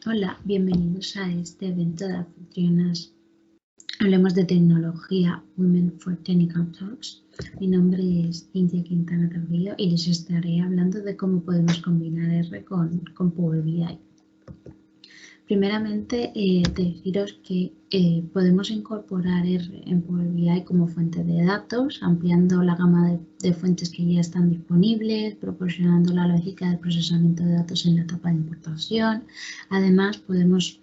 Hola, bienvenidos a este evento de anfitrionas. Hablemos de tecnología, Women for Technical Talks. Mi nombre es Cintia Quintana Tardío y les estaré hablando de cómo podemos combinar R con Power BI. Primeramente, deciros que podemos incorporar R en Power BI como fuente de datos, ampliando la gama de fuentes que ya están disponibles, proporcionando la lógica de procesamiento de datos en la etapa de importación. Además, podemos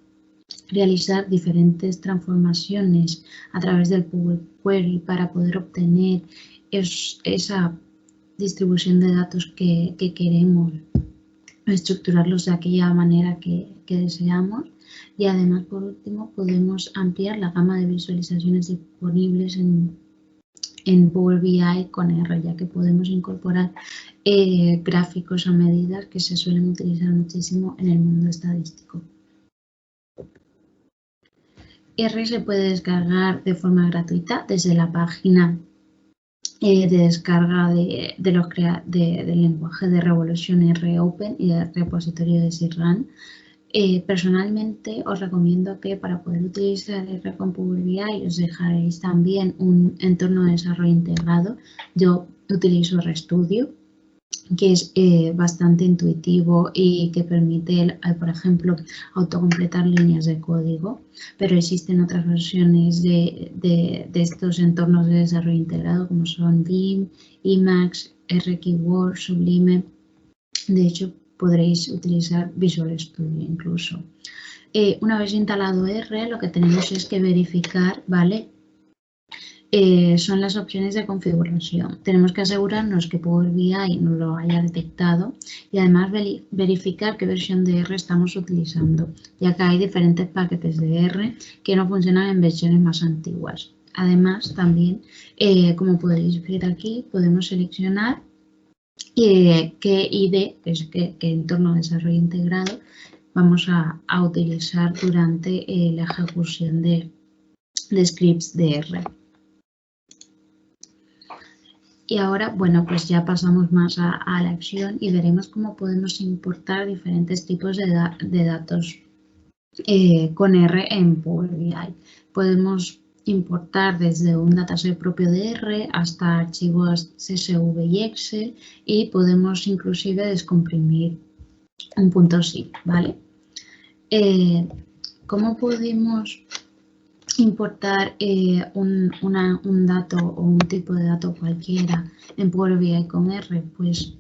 realizar diferentes transformaciones a través del Power Query para poder obtener esa distribución de datos que queremos, estructurarlos de aquella manera que deseamos. Y además, por último, podemos ampliar la gama de visualizaciones disponibles en Power BI con R, ya que podemos incorporar gráficos a medida que se suelen utilizar muchísimo en el mundo estadístico. R se puede descargar de forma gratuita desde la página de descarga del lenguaje de Revolution R Open y del repositorio de SIRRAN. Personalmente os recomiendo que para poder utilizar R con Power BI os dejaréis también un entorno de desarrollo integrado. Yo utilizo RStudio, que es bastante intuitivo y que permite, por ejemplo, autocompletar líneas de código, pero existen otras versiones de estos entornos de desarrollo integrado como son Vim, Emacs, RKeyboard, Sublime. De hecho, podréis utilizar Visual Studio incluso. Una vez instalado R, lo que tenemos es que verificar, ¿vale? Son las opciones de configuración. Tenemos que asegurarnos que Power BI nos lo haya detectado y además verificar qué versión de R estamos utilizando, ya que hay diferentes paquetes de R que no funcionan en versiones más antiguas. Además, también, como podéis ver aquí, podemos seleccionar qué ID, que es qué entorno de desarrollo integrado, vamos a utilizar durante la ejecución de scripts de R. Y ahora, bueno, pues ya pasamos más a la acción y veremos cómo podemos importar diferentes tipos de datos con R en Power BI. Podemos importar desde un dataset propio de R hasta archivos CSV y Excel y podemos inclusive descomprimir un .zip, ¿vale? ¿Cómo podemos importar un dato o un tipo de dato cualquiera en Power BI con R? Pues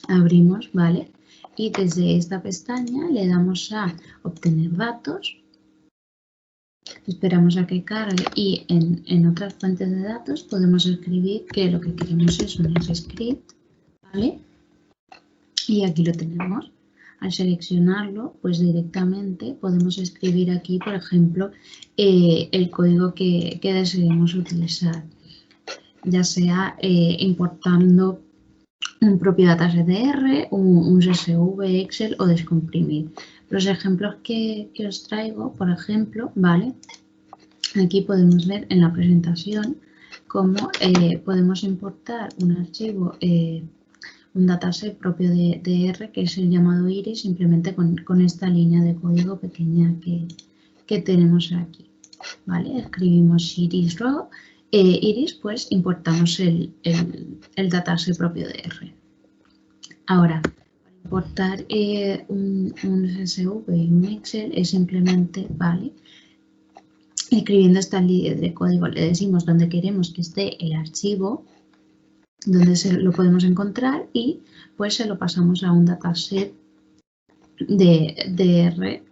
abrimos, ¿vale? Y desde esta pestaña le damos a obtener datos, esperamos a que cargue y en otras fuentes de datos podemos escribir que lo que queremos es un R-script, ¿vale? Y aquí lo tenemos. Al seleccionarlo, pues directamente podemos escribir aquí, por ejemplo, el código que deseemos utilizar, ya sea importando un propio dataset de R, un CSV, Excel o descomprimir. Los ejemplos que os traigo, por ejemplo, ¿vale? Aquí podemos ver en la presentación cómo podemos importar un archivo, un dataset propio de R, que es el llamado iris, simplemente con esta línea de código pequeña que tenemos aquí, ¿vale? Escribimos iris raw, iris, pues importamos el dataset propio de R. Ahora, para importar un CSV y un Excel es simplemente, ¿vale? Escribiendo esta línea de código le decimos dónde queremos que esté el archivo, donde lo podemos encontrar y pues se lo pasamos a un dataset de R,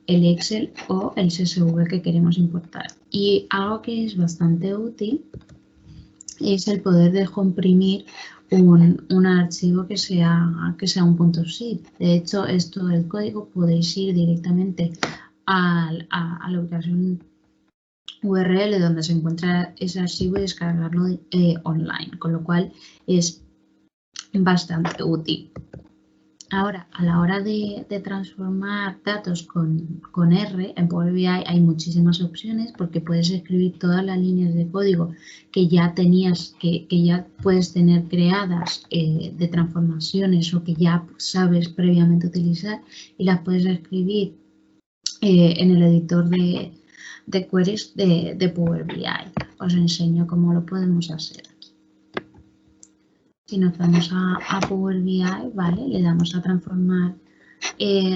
el Excel o el CSV que queremos importar. Y algo que es bastante útil es el poder descomprimir un archivo que sea un .zip. De hecho, esto del código podéis ir directamente a la ubicación URL donde se encuentra ese archivo y descargarlo online, con lo cual es bastante útil. Ahora, a la hora de transformar datos con R en Power BI hay muchísimas opciones porque puedes escribir todas las líneas de código que ya tenías, que ya puedes tener creadas de transformaciones o que ya sabes previamente utilizar y las puedes escribir en el editor de queries de Power BI. Os enseño cómo lo podemos hacer aquí. Si nos vamos a Power BI, ¿vale? Le damos a transformar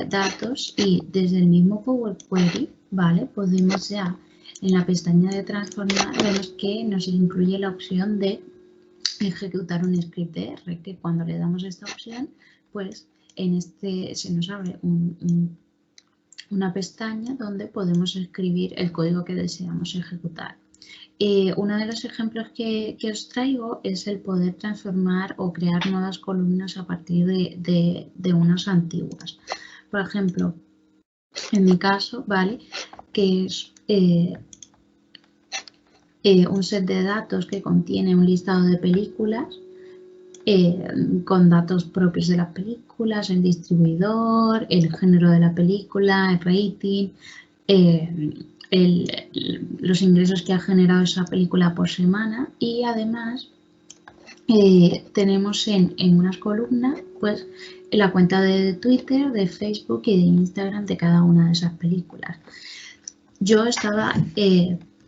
datos y desde el mismo Power Query, ¿vale? Podemos ya en la pestaña de transformar, vemos que nos incluye la opción de ejecutar un script de R, que cuando le damos esta opción, pues se nos abre una pestaña donde podemos escribir el código que deseamos ejecutar. Uno de los ejemplos que os traigo es el poder transformar o crear nuevas columnas a partir de unas antiguas. Por ejemplo, en mi caso, ¿vale? Que es un set de datos que contiene un listado de películas con datos propios de las películas, el distribuidor, el género de la película, el rating, los ingresos que ha generado esa película por semana y además tenemos en unas columnas pues la cuenta de Twitter, de Facebook y de Instagram de cada una de esas películas. Yo estaba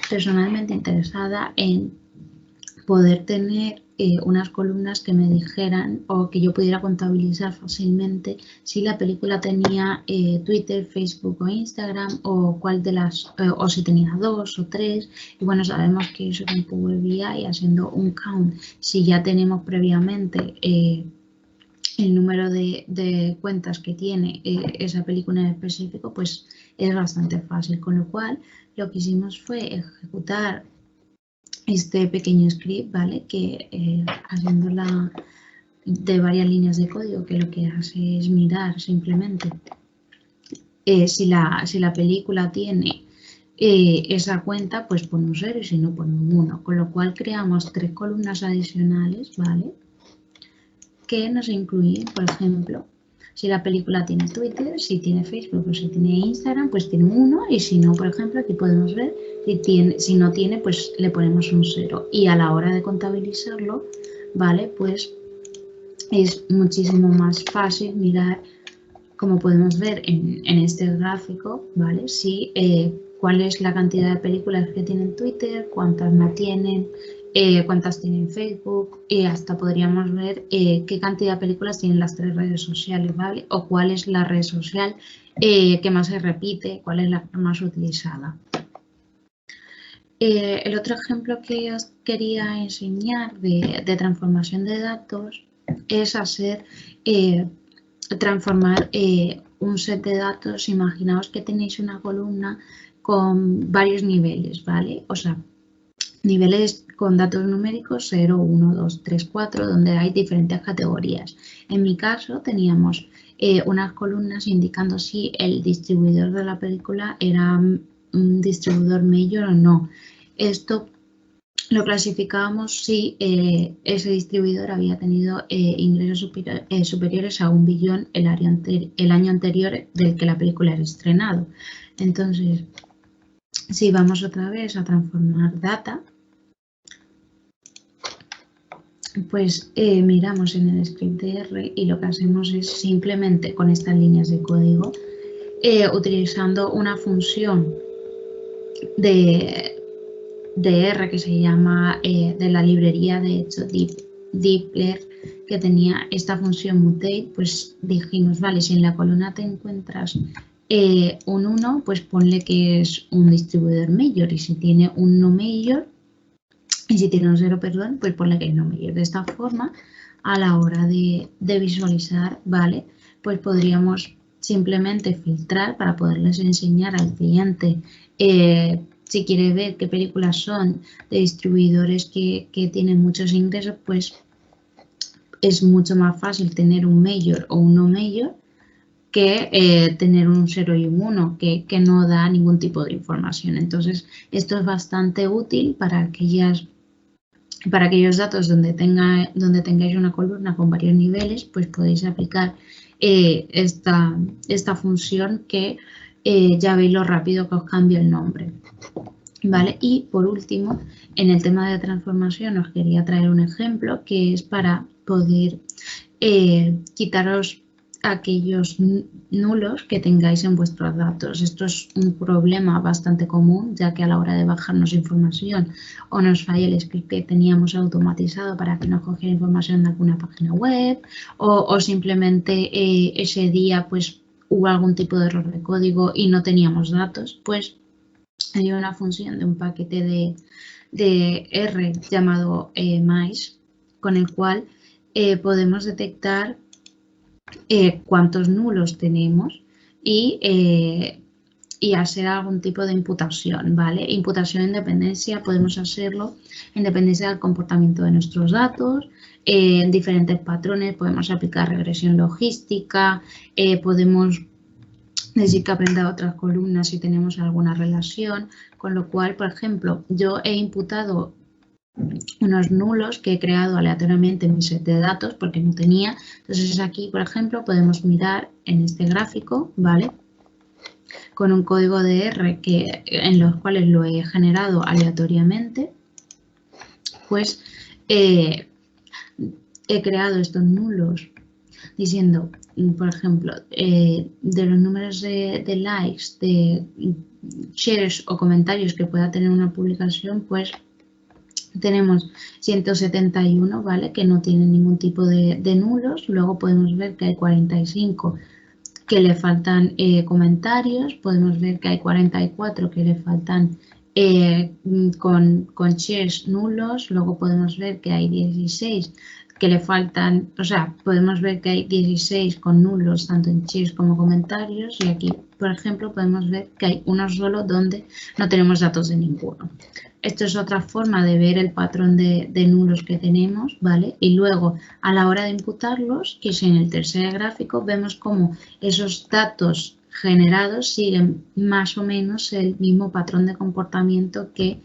personalmente interesada en poder tener unas columnas que me dijeran o que yo pudiera contabilizar fácilmente si la película tenía Twitter, Facebook o Instagram o cuál de las o si tenía 2 o 3 y bueno, sabemos que eso en Power BI haciendo un count, si ya tenemos previamente el número de cuentas que tiene esa película en específico, pues es bastante fácil, con lo cual lo que hicimos fue ejecutar este pequeño script, ¿vale? Que haciéndola de varias líneas de código, que lo que hace es mirar simplemente si la película tiene esa cuenta, pues pone un 0 y si no pone un 1, con lo cual creamos 3 columnas adicionales, ¿vale? Que nos incluyen, por ejemplo, si la película tiene Twitter, si tiene Facebook o si tiene Instagram, pues tiene un 1 y si no, por ejemplo, aquí podemos ver si no tiene, pues le ponemos un 0 y a la hora de contabilizarlo, ¿vale? Pues es muchísimo más fácil mirar, como podemos ver en este gráfico, ¿vale? Si, cuál es la cantidad de películas que tienen Twitter, cuántas no tienen, cuántas tienen Facebook y hasta podríamos ver qué cantidad de películas tienen las 3 redes sociales, ¿vale? O cuál es la red social que más se repite, cuál es la más utilizada. El otro ejemplo que os quería enseñar de transformación de datos es hacer transformar un set de datos. Imaginaos que tenéis una columna con varios niveles, ¿vale? O sea, niveles con datos numéricos 0, 1, 2, 3, 4, donde hay diferentes categorías. En mi caso teníamos unas columnas indicando si el distribuidor de la película era un distribuidor mayor o no. Esto lo clasificábamos si ese distribuidor había tenido ingresos superiores a 1 billón el año anterior del que la película era estrenado. Entonces, si vamos otra vez a transformar data, pues miramos en el script de R y lo que hacemos es simplemente con estas líneas de código, utilizando una función de R que se llama de la librería de hecho Deepler, que tenía esta función mutate, pues dijimos, vale, si en la columna te encuentras un 1, pues ponle que es un distribuidor mayor y si tiene un no mayor y si tiene un 0, perdón, pues ponle que es no mayor. De esta forma, a la hora de visualizar, vale, pues podríamos simplemente filtrar para poderles enseñar al cliente si quiere ver qué películas son de distribuidores que tienen muchos ingresos, pues es mucho más fácil tener un mayor o un no mayor que tener un 0 y un 1 que no da ningún tipo de información. Entonces, esto es bastante útil para aquellos datos donde tengáis una columna con varios niveles, pues podéis aplicar esta función que ya veis lo rápido que os cambia el nombre. ¿Vale? Y por último, en el tema de transformación os quería traer un ejemplo que es para poder quitaros aquellos nulos que tengáis en vuestros datos. Esto es un problema bastante común, ya que a la hora de bajarnos información o nos falla el script que teníamos automatizado para que nos cogiera información de alguna página web o simplemente ese día pues hubo algún tipo de error de código y no teníamos datos, pues hay una función de un paquete de R llamado mice, con el cual podemos detectar cuántos nulos tenemos y hacer algún tipo de imputación, ¿vale? Imputación en dependencia, podemos hacerlo en dependencia del comportamiento de nuestros datos, en diferentes patrones, podemos aplicar regresión logística, podemos decir que aprenda otras columnas si tenemos alguna relación, con lo cual, por ejemplo, yo he imputado unos nulos que he creado aleatoriamente en mi set de datos porque no tenía. Entonces aquí, por ejemplo, podemos mirar en este gráfico, ¿vale? Con un código de R en los cuales lo he generado aleatoriamente, pues he creado estos nulos diciendo, por ejemplo, de los números de likes, de shares o comentarios que pueda tener una publicación, pues tenemos 171, ¿vale? Que no tienen ningún tipo de nulos. Luego podemos ver que hay 45 que le faltan comentarios. Podemos ver que hay 44 que le faltan con shares nulos. Luego podemos ver que hay 16 que le faltan, o sea, podemos ver que hay 16 con nulos tanto en shares como comentarios. Y aquí, por ejemplo, podemos ver que hay uno solo donde no tenemos datos de ninguno. Esto es otra forma de ver el patrón de nulos que tenemos, ¿vale? Y luego, a la hora de imputarlos, que es en el tercer gráfico, vemos cómo esos datos generados siguen más o menos el mismo patrón de comportamiento que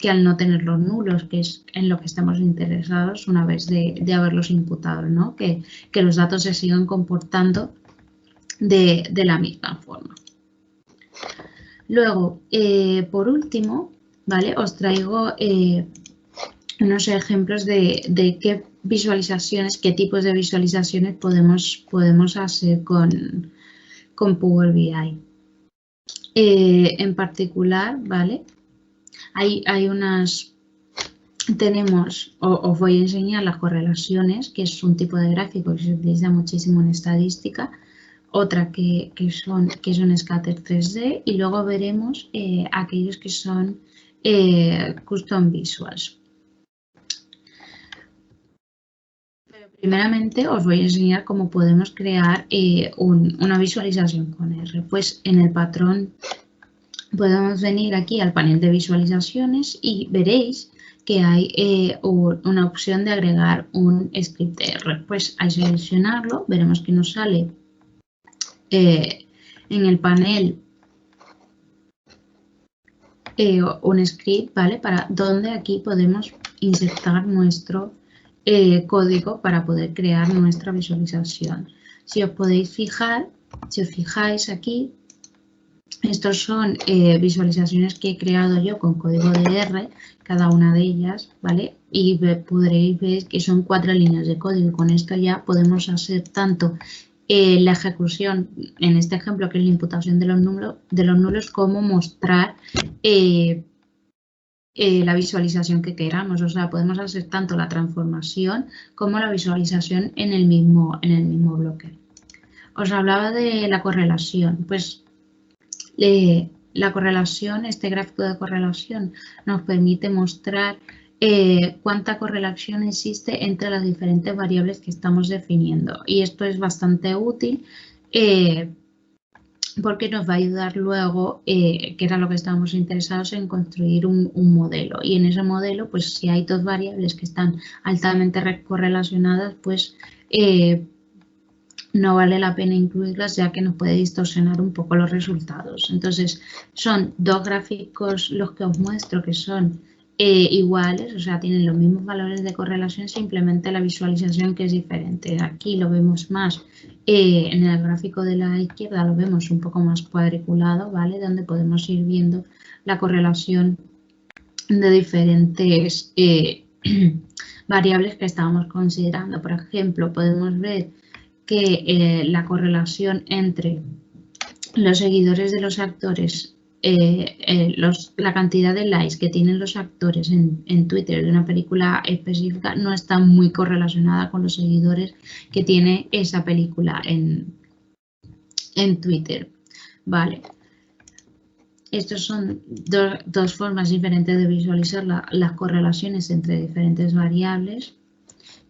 al no tener los nulos, que es en lo que estamos interesados una vez de haberlos imputado, ¿no? Que los datos se sigan comportando de la misma forma. Luego, por último, ¿vale? Os traigo unos ejemplos de qué visualizaciones, qué tipos de visualizaciones podemos hacer con Power BI. En particular, ¿vale? Hay unas, os voy a enseñar las correlaciones, que es un tipo de gráfico que se utiliza muchísimo en estadística. Otra que son scatter 3D y luego veremos aquellos que son custom visuals. Pero primeramente os voy a enseñar cómo podemos crear una visualización con R. Pues en el patrón podemos venir aquí al panel de visualizaciones y veréis que hay una opción de agregar un script R. Pues al seleccionarlo veremos que nos sale en el panel un script, ¿vale? Para donde aquí podemos insertar nuestro código para poder crear nuestra visualización. Si os podéis fijar, si os fijáis aquí, estos son visualizaciones que he creado yo con código de R, cada una de ellas, ¿vale? Y podréis ver que son 4 líneas de código. Con esto ya podemos hacer tanto la ejecución, en este ejemplo, que es la imputación de los nulos, como mostrar la visualización que queramos. O sea, podemos hacer tanto la transformación como la visualización en el mismo bloque. Os hablaba de la correlación. Pues la correlación, este gráfico de correlación, nos permite mostrar cuánta correlación existe entre las diferentes variables que estamos definiendo. Y esto es bastante útil porque nos va a ayudar luego, que era lo que estábamos interesados en, construir un modelo. Y en ese modelo, pues si hay dos variables que están altamente correlacionadas, pues no vale la pena incluirlas, ya que nos puede distorsionar un poco los resultados. Entonces, son dos gráficos los que os muestro que son iguales, o sea, tienen los mismos valores de correlación, simplemente la visualización que es diferente. Aquí lo vemos más, en el gráfico de la izquierda lo vemos un poco más cuadriculado, ¿vale? Donde podemos ir viendo la correlación de diferentes variables que estábamos considerando. Por ejemplo, podemos ver que la correlación entre los seguidores de los actores, la cantidad de likes que tienen los actores en Twitter de una película específica no está muy correlacionada con los seguidores que tiene esa película en Twitter. Vale. Estas son dos formas diferentes de visualizar las correlaciones entre diferentes variables,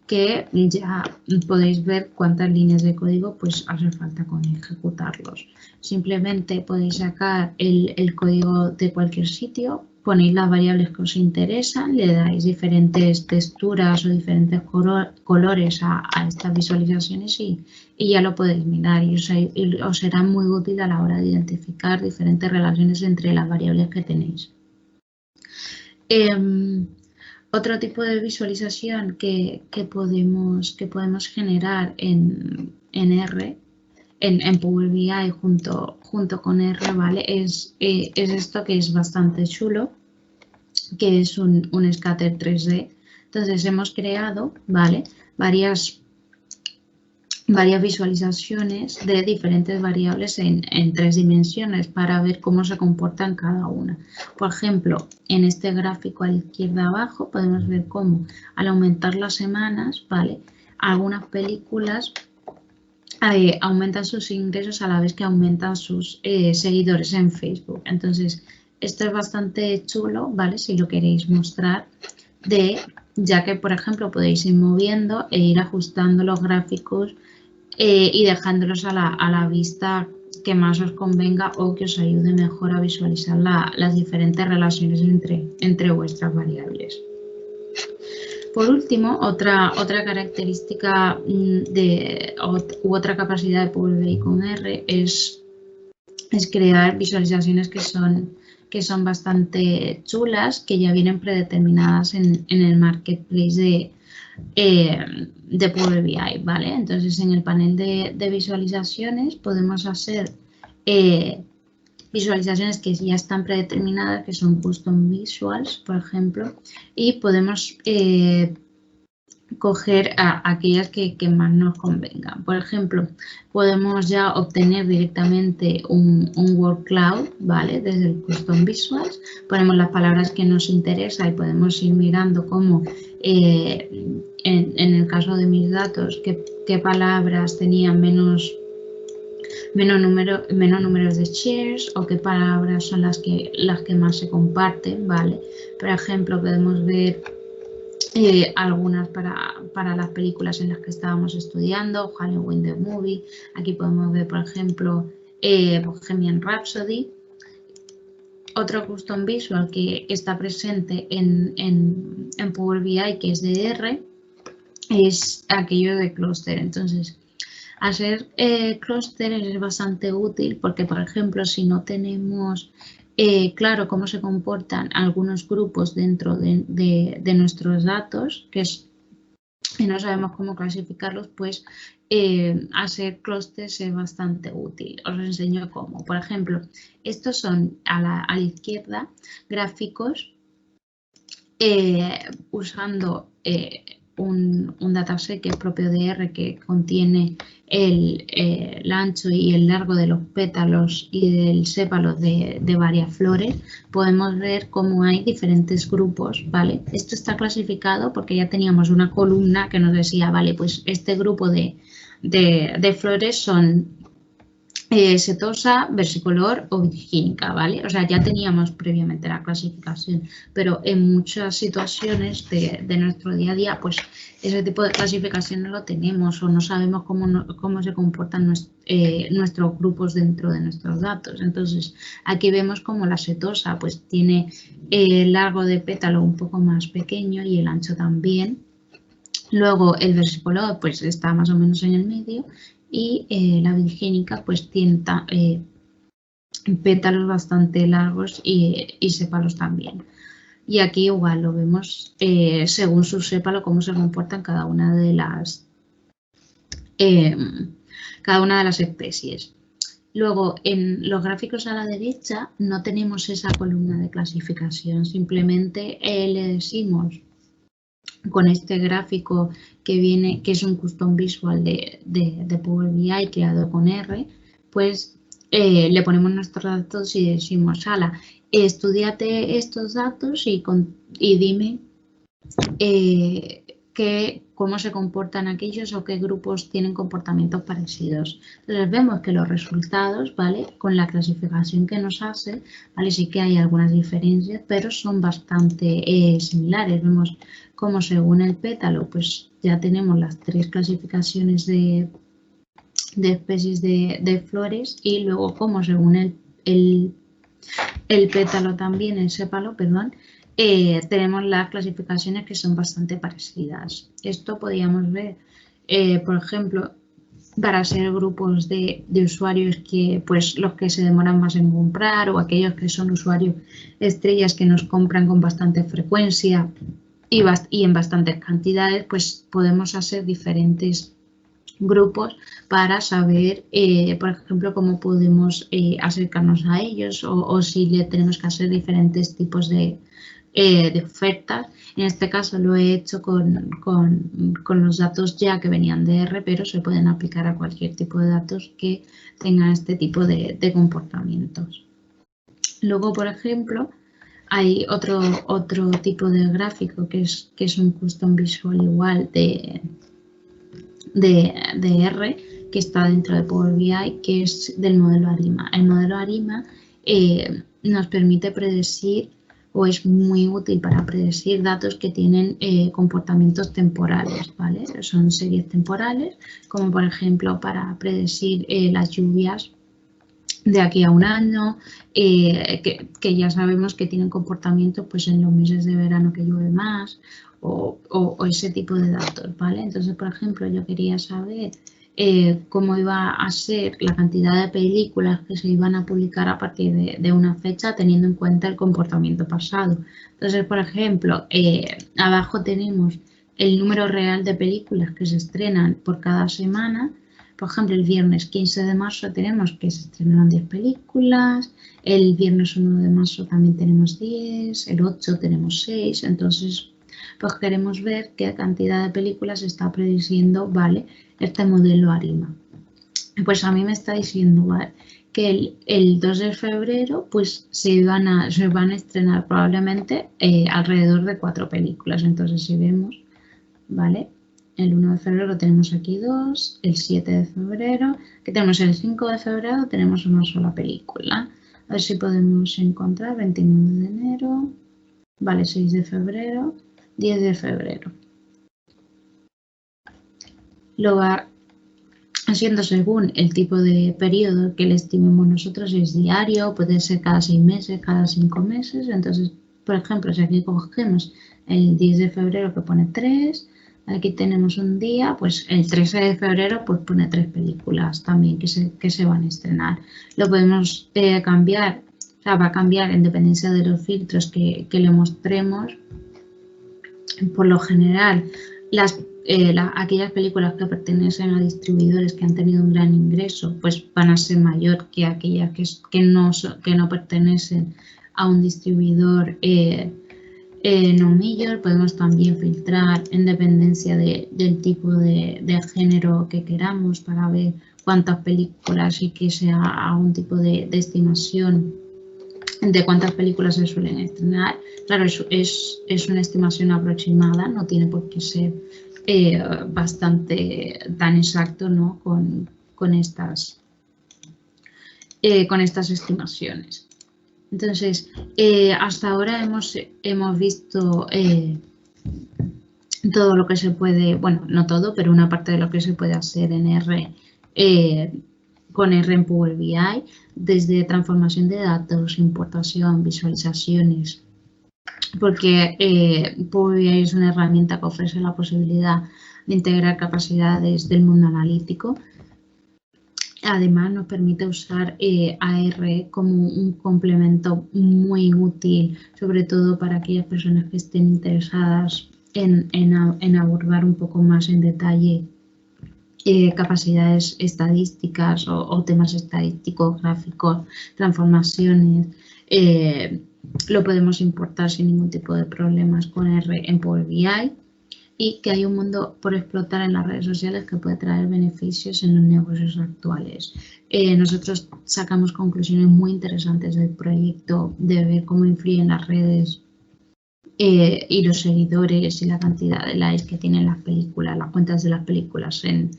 que ya podéis ver cuántas líneas de código pues hace falta con ejecutarlos. Simplemente podéis sacar el código de cualquier sitio, ponéis las variables que os interesan, le dais diferentes texturas o diferentes colores a estas visualizaciones y ya lo podéis mirar y os será muy útil a la hora de identificar diferentes relaciones entre las variables que tenéis. Otro tipo de visualización que podemos generar en R, en Power BI junto con R, ¿vale? Es esto que es bastante chulo, que es un scatter 3D. Entonces hemos creado, ¿vale?, varias visualizaciones de diferentes variables en 3 dimensiones para ver cómo se comportan cada una. Por ejemplo, en este gráfico a la izquierda abajo podemos ver cómo al aumentar las semanas, ¿vale?, algunas películas aumentan sus ingresos a la vez que aumentan sus seguidores en Facebook. Entonces, esto es bastante chulo, ¿vale?, si lo queréis mostrar, ya que, por ejemplo, podéis ir moviendo e ir ajustando los gráficos y dejándolos a la vista que más os convenga o que os ayude mejor a visualizar las diferentes relaciones entre vuestras variables. Por último, otra característica u otra capacidad de Power BI con R es crear visualizaciones que son bastante chulas, que ya vienen predeterminadas en el marketplace de Power BI, ¿vale? Entonces, en el panel de visualizaciones podemos hacer visualizaciones que ya están predeterminadas, que son custom visuals, por ejemplo, y podemos coger aquellas que más nos convengan. Por ejemplo, podemos ya obtener directamente un word cloud, ¿vale?, desde el custom visuals. Ponemos las palabras que nos interesa y podemos ir mirando cómo en el caso de mis datos qué palabras tenían menos números de shares o qué palabras son las que más se comparten, ¿vale? Por ejemplo, podemos ver algunas para las películas en las que estábamos estudiando, Halloween the Movie. Aquí podemos ver, por ejemplo, Bohemian Rhapsody. Otro custom visual que está presente en Power BI, que es de R, es aquello de clúster. Entonces, hacer clústeres es bastante útil porque, por ejemplo, si no tenemos claro cómo se comportan algunos grupos dentro de nuestros datos, y no sabemos cómo clasificarlos, pues hacer clústeres es bastante útil. Os enseño cómo. Por ejemplo, estos son a la izquierda gráficos usando un dataset que es propio de R, que contiene el ancho y el largo de los pétalos y del sépalo de varias flores. Podemos ver cómo hay diferentes grupos, ¿vale? Esto está clasificado porque ya teníamos una columna que nos decía, vale, pues este grupo de flores son setosa, versicolor o virgínica, ¿vale? O sea, ya teníamos previamente la clasificación, pero en muchas situaciones de nuestro día a día, pues ese tipo de clasificación no lo tenemos o no sabemos cómo se comportan nuestros grupos dentro de nuestros datos. Entonces, aquí vemos como la setosa pues tiene el largo de pétalo un poco más pequeño y el ancho también. Luego el versicolor pues está más o menos en el medio y la virgínica pues tiene pétalos bastante largos y sépalos también. Y aquí igual lo vemos según su sépalo cómo se comportan cada una de las especies. Luego, en los gráficos a la derecha no tenemos esa columna de clasificación, simplemente le decimos con este gráfico que viene, que es un custom visual de Power BI creado con R, pues le ponemos nuestros datos y decimos, ala, estudiate estos datos y dime cómo se comportan aquellos o qué grupos tienen comportamientos parecidos. Entonces vemos que los resultados, ¿vale? Con la clasificación que nos hace, ¿vale? Sí que hay algunas diferencias, pero son bastante similares. Vemos cómo según el pétalo, pues ya tenemos las 3 clasificaciones de especies de flores y luego como según el pétalo también, el sépalo, perdón, tenemos las clasificaciones que son bastante parecidas. Esto podríamos ver, por ejemplo, para ser grupos de usuarios que, pues, los que se demoran más en comprar o aquellos que son usuarios estrellas que nos compran con bastante frecuencia y en bastantes cantidades, pues podemos hacer diferentes grupos para saber, por ejemplo, cómo podemos acercarnos a ellos o si le tenemos que hacer diferentes tipos de ofertas. En este caso lo he hecho con los datos ya que venían de R, pero se pueden aplicar a cualquier tipo de datos que tengan este tipo de comportamientos. Luego, por ejemplo, hay otro tipo de gráfico que es un custom visual igual de R que está dentro de Power BI, que es del modelo ARIMA. El modelo ARIMA nos permite predecir o es muy útil para predecir datos que tienen comportamientos temporales, ¿vale? Son series temporales, como por ejemplo para predecir las lluvias de aquí a un año, que ya sabemos que tienen comportamientos pues en los meses de verano que llueve más o ese tipo de datos, ¿vale? Entonces, por ejemplo, yo quería saber cómo iba a ser la cantidad de películas que se iban a publicar a partir de una fecha teniendo en cuenta el comportamiento pasado. Entonces, por ejemplo, abajo tenemos el número real de películas que se estrenan por cada semana. Por ejemplo, el viernes 15 de marzo tenemos que se estrenaron 10 películas, el viernes 1 de marzo también tenemos 10, el 8 tenemos 6, entonces pues queremos ver qué cantidad de películas está prediciendo, ¿vale? Este modelo ARIMA. Pues a mí me está diciendo, ¿vale?, que el 2 de febrero pues se van a estrenar probablemente alrededor de 4 películas. Entonces si vemos, ¿vale?, el 1 de febrero tenemos aquí 2, el 7 de febrero, que tenemos el 5 de febrero, tenemos una sola película. A ver si podemos encontrar 29 de enero, vale, 6 de febrero, 10 de febrero. Lo va haciendo según el tipo de periodo que le estimemos nosotros, es diario, puede ser cada 6 meses, cada 5 meses. Entonces, por ejemplo, si aquí cogemos el 10 de febrero que pone 3, aquí tenemos un día, pues el 13 de febrero pues pone 3 películas también que se van a estrenar. Lo podemos cambiar, o sea, va a cambiar en dependencia de los filtros que le mostremos. Por lo general, aquellas películas que pertenecen a distribuidores que han tenido un gran ingreso, pues van a ser mayor que aquellas que no pertenecen a un distribuidor no major. Podemos también filtrar en dependencia del tipo de género que queramos para ver cuántas películas y que sea a un tipo de estimación de cuántas películas se suelen estrenar. Claro, es una estimación aproximada, no tiene por qué ser bastante tan exacto, ¿no?, con estas estimaciones. Entonces, hasta ahora hemos visto todo lo que se puede, bueno, no todo, pero una parte de lo que se puede hacer en R, con R en Power BI, desde transformación de datos, importación, visualizaciones, porque Power BI es una herramienta que ofrece la posibilidad de integrar capacidades del mundo analítico. Además, nos permite usar AR como un complemento muy útil, sobre todo para aquellas personas que estén interesadas en abordar un poco más en detalle capacidades estadísticas o temas estadísticos, gráficos, transformaciones. Lo podemos importar sin ningún tipo de problemas con R en Power BI. y que hay un mundo por explotar en las redes sociales que puede traer beneficios en los negocios actuales. Nosotros sacamos conclusiones muy interesantes del proyecto, de ver cómo influyen las redes y los seguidores y la cantidad de likes que tienen las películas, las cuentas de las películas en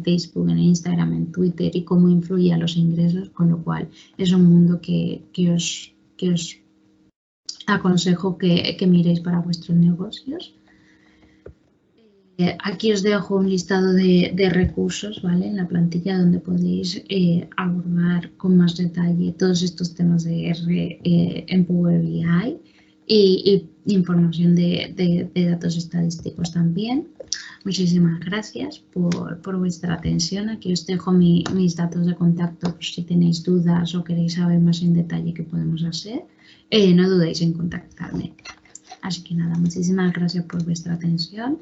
Facebook, en Instagram, en Twitter y cómo influye a los ingresos, con lo cual es un mundo que os aconsejo que miréis para vuestros negocios. Aquí os dejo un listado de recursos, ¿vale? En la plantilla donde podéis abordar con más detalle todos estos temas de R en Power BI y información de datos estadísticos también. Muchísimas gracias por vuestra atención. Aquí os dejo mis datos de contacto por si tenéis dudas o queréis saber más en detalle qué podemos hacer. No dudéis en contactarme. Así que nada, muchísimas gracias por vuestra atención.